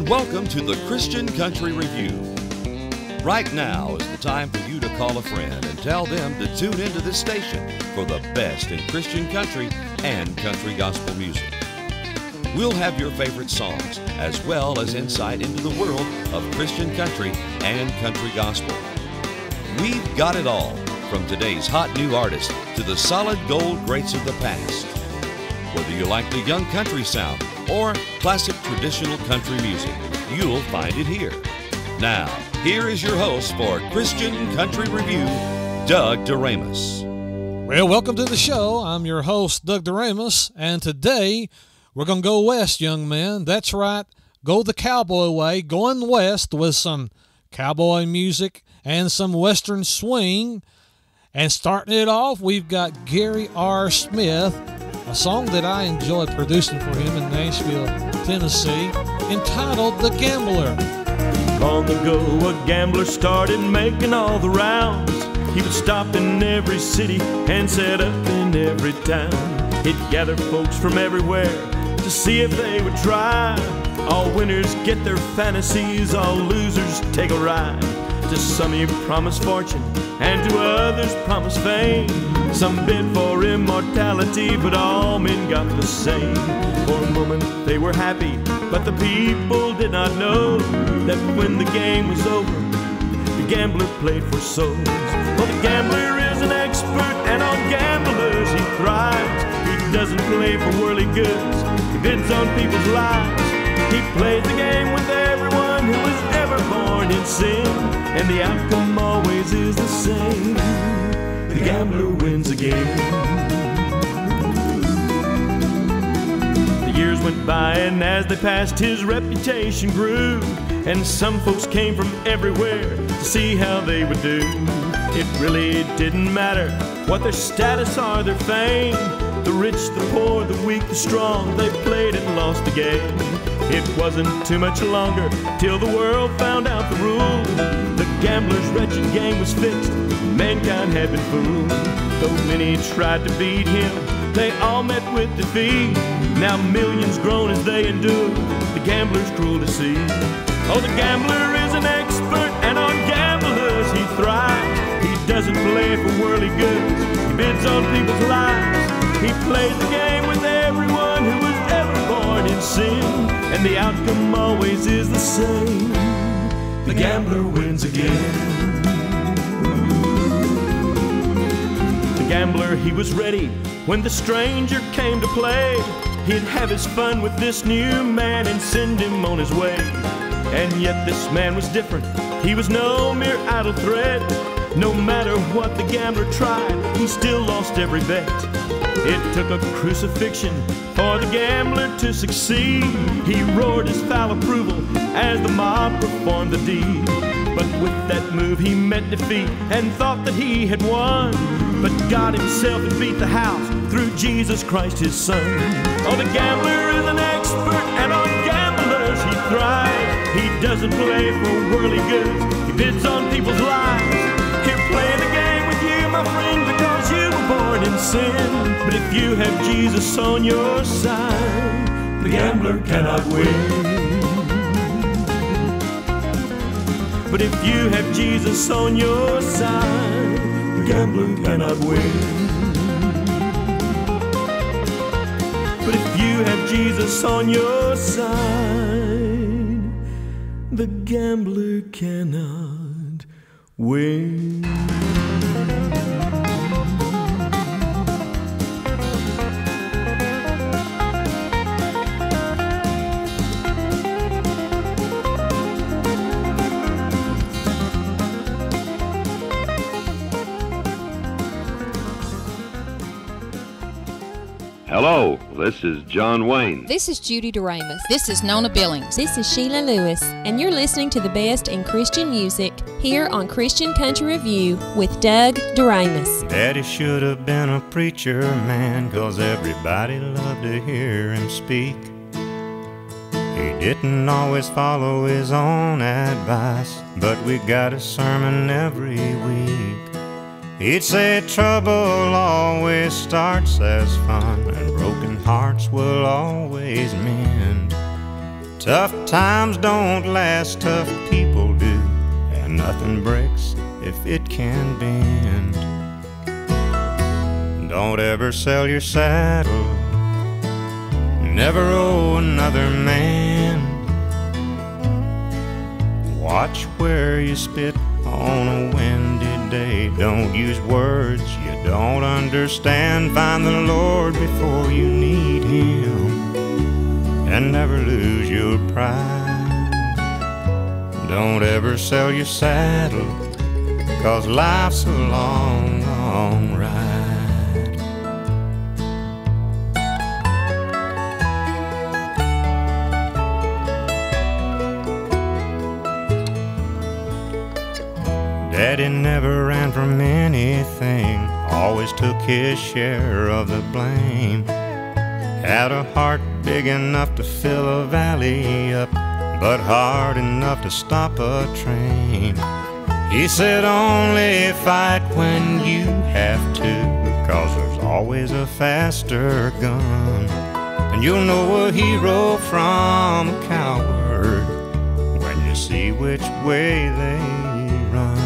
welcome to the Christian Country Review. Right now is the time for you to call a friend and tell them to tune into this station for the best in Christian country and country gospel music. We'll have your favorite songs as well as insight into the world of Christian country and country gospel. We've got it all, from today's hot new artists to the solid gold greats of the past. Whether you like the young country sound or classic traditional country music, you'll find it here. Now, here is your host for Christian Country Review, Doug DeRamus. Well, welcome to the show. I'm your host, Doug DeRamus, and today we're going to go west, young men. That's right, go the cowboy way, going west with some cowboy music and some western swing. And starting it off, we've got Gary R. Smith, a song that I enjoyed producing for him in Nashville, Tennessee, entitled The Gambler. Long ago, a gambler started making all the rounds. He would stop in every city and set up in every town. He'd gather folks from everywhere to see if they would try. All winners get their fantasies, all losers take a ride. To some he promised fortune, and to others promised fame. Some bid for immortality, but all men got the same. For a moment they were happy, but the people did not know that when the game was over, the gambler played for souls. Well, the gambler is an expert, and on gamblers he thrives. He doesn't play for worldly goods, he bids on people's lives. He plays the game with everyone who was ever born in sin, and the outcome always is the same. The gambler wins again. The years went by, and as they passed, his reputation grew, and some folks came from everywhere to see how they would do. It really didn't matter what their status or their fame. The rich, the poor, the weak, the strong, they played and lost the game. It wasn't too much longer till the world found out the rule. The gambler's wretched game was fixed, mankind had been fooled. Though many tried to beat him, they all met with defeat. Now millions groan as they endure the gambler's cruel deceit. Oh, the gambler is an expert, and on gamblers he thrives. He doesn't play for worldly goods, he bids on people's lives. He plays the game with everyone who was ever born in sin, and the outcome always is the same. The gambler wins again. The gambler, he was ready when the stranger came to play. He'd have his fun with this new man and send him on his way. And yet this man was different, he was no mere idle threat. No matter what the gambler tried, he still lost every bet. It took a crucifixion for the gambler to succeed. He roared his foul approval as the mob performed the deed. But with that move he met defeat and thought that he had won. But God himself had beat the house through Jesus Christ his son. Oh, the gambler is an expert, and on gamblers he thrives. He doesn't play for worldly goods, he bids on people's lives. He'll play the game with you, my friend, because you were born in sin. But if you have Jesus on your side, the gambler cannot win. But if you have Jesus on your side, the gambler cannot win. But if you have Jesus on your side, the gambler cannot win. Hello, this is John Wayne. This is Judy DeRamus. This is Nona Billings. This is Sheila Lewis, and you're listening to the best in Christian music here on Christian Country Review with Doug DeRamus. Daddy should have been a preacher man, 'cause everybody loved to hear him speak. He didn't always follow his own advice, but we got a sermon every week. He'd say trouble always starts as fun, and broken hearts will always mend. Tough times don't last, tough people do, and nothing breaks if it can bend. Don't ever sell your saddle, never owe another man. Watch where you spit on a windy day. Don't use words you don't understand. Find the Lord before you need Him, and never lose your pride. Don't ever sell your saddle, 'cause life's a long, long ride. Daddy never ran from anything, always took his share of the blame. Had a heart big enough to fill a valley up, but hard enough to stop a train. He said only fight when you have to, 'cause there's always a faster gun. And you'll know a hero from a coward when you see which way they run.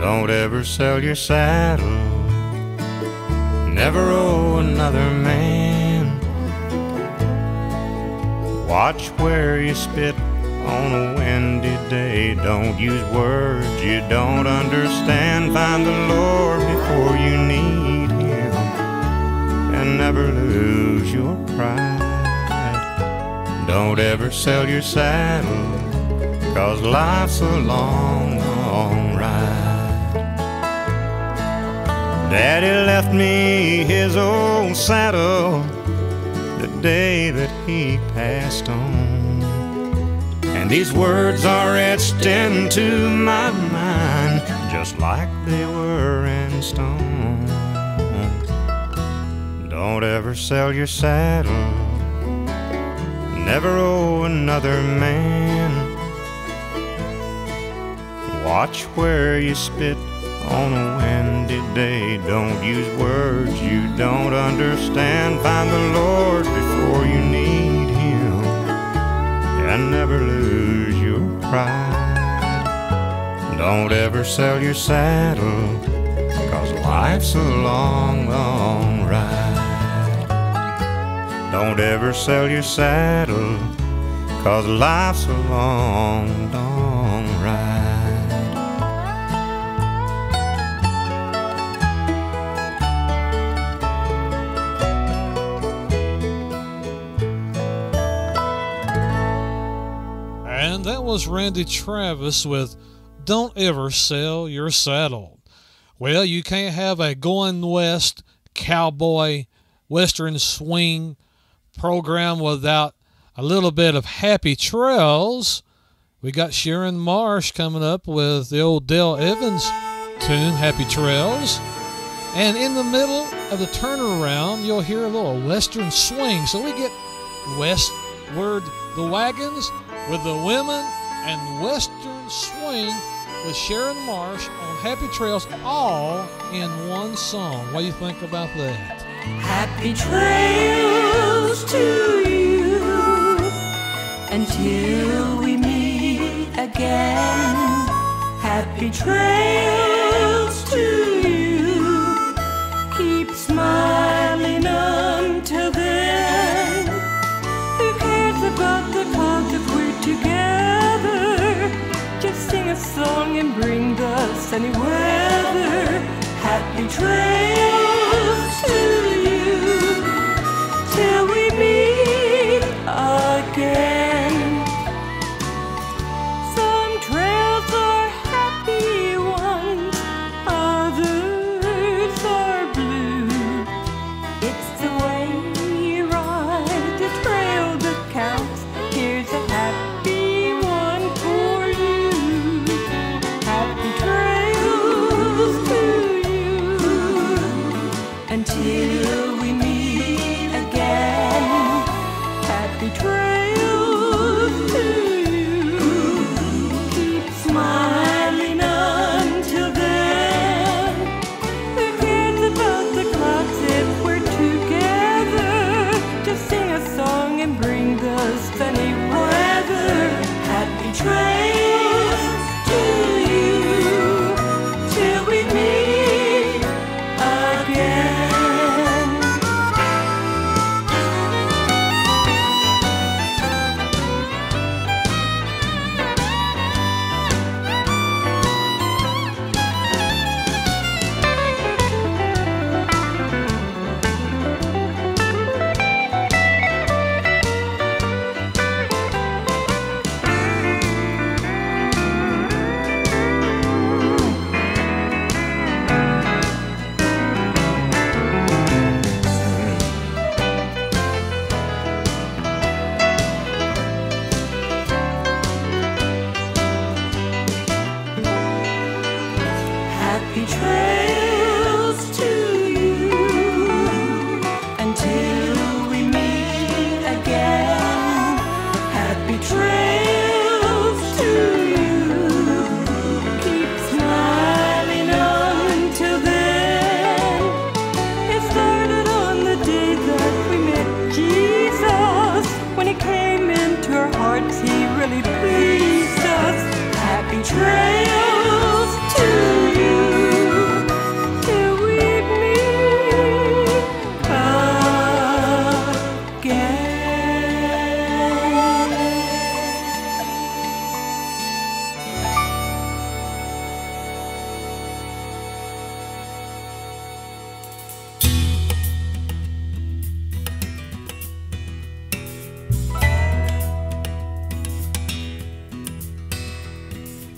Don't ever sell your saddle, never owe another man. Watch where you spit on a windy day. Don't use words you don't understand. Find the Lord before you need Him, and never lose your pride. Don't ever sell your saddle, 'cause life's a long, long ride. Daddy left me his old saddle the day that he passed on, and these words are etched into my mind just like they were in stone. Don't ever sell your saddle, never owe another man. Watch where you spit on a windy day. Don't use words you don't understand. Find the Lord before you need Him, and never lose your pride. Don't ever sell your saddle, 'cause life's a long, long ride. Don't ever sell your saddle, 'cause life's a long, long ride. And that was Randy Travis with Don't Ever Sell Your Saddle. Well, you can't have a going west cowboy western swing program without a little bit of Happy Trails. We got Sharon Marsh coming up with the old Dale Evans tune, Happy Trails. And in the middle of the turnaround, you'll hear a little western swing. So we get westward the wagons with the women and western swing with Sharon Marsh on Happy Trails, all in one song. What do you think about that? Happy trails to you until we meet again. Happy trails to you. Keep smiling until then. Who cares about the clouds if we're together? Just sing a song and bring the sunny weather. Happy trails to you till we meet again. Some trails are happy ones, others are blue. It's the way you ride the trail that counts. Here's a happy one for you. Happy trails to you.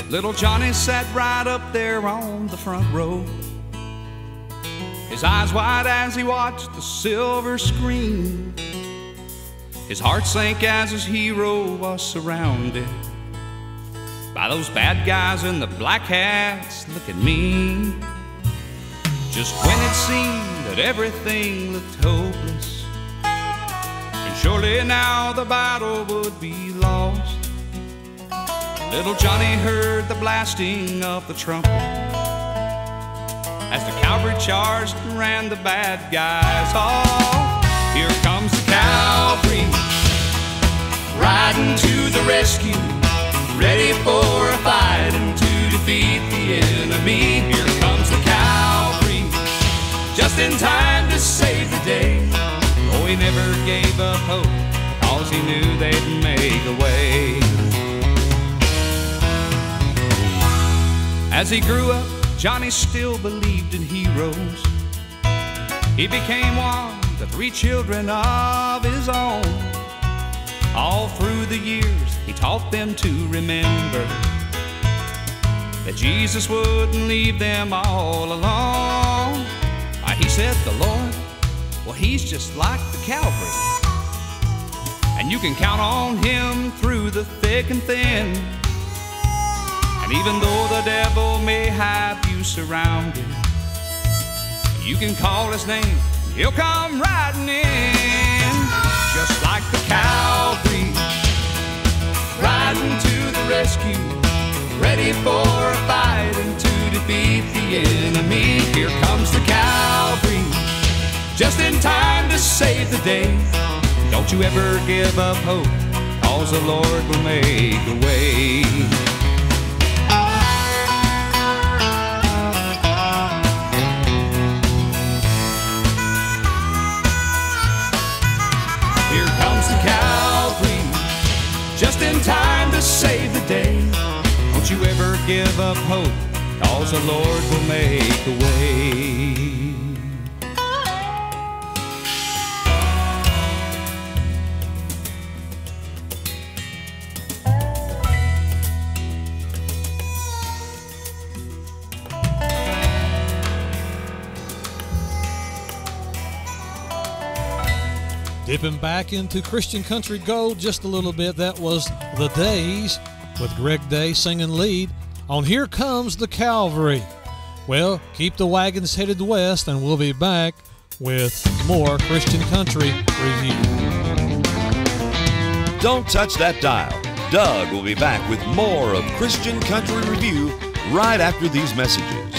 Little Johnny sat right up there on the front row, his eyes wide as he watched the silver screen. His heart sank as his hero was surrounded by those bad guys in the black hats looking mean. Just when it seemed that everything looked hopeless, and surely now the battle would be lost, little Johnny heard the blasting of the trumpet as the cavalry charged and ran the bad guys off. Here comes the cavalry, riding to the rescue, ready for a fight and to defeat the enemy. Here comes the cavalry, just in time to save the day. Oh, he never gave up hope, cause he knew they'd make a way. As he grew up, Johnny still believed in heroes. He became one of the 3 children of his own. All through the years, he taught them to remember that Jesus wouldn't leave them all alone. He said, the Lord, well, he's just like the Calvary, and you can count on him through the thick and thin. And even though the devil may have you surrounded, you can call his name, he'll come riding in. Just like the Calvary, riding to the rescue, ready for a fight and to defeat the enemy. Here comes the Calvary, just in time to save the day. Don't you ever give up hope, cause the Lord will make a way. Here comes the Calvary, just in time to save the day. Don't you ever give up hope, cause the Lord will make a way. Dipping back into Christian country gold just a little bit, that was The Days with Greg Day singing lead on Here Comes the Calvary. Well, keep the wagons headed west, and we'll be back with more Christian Country Review. Don't touch that dial. Doug will be back with more of Christian Country Review right after these messages.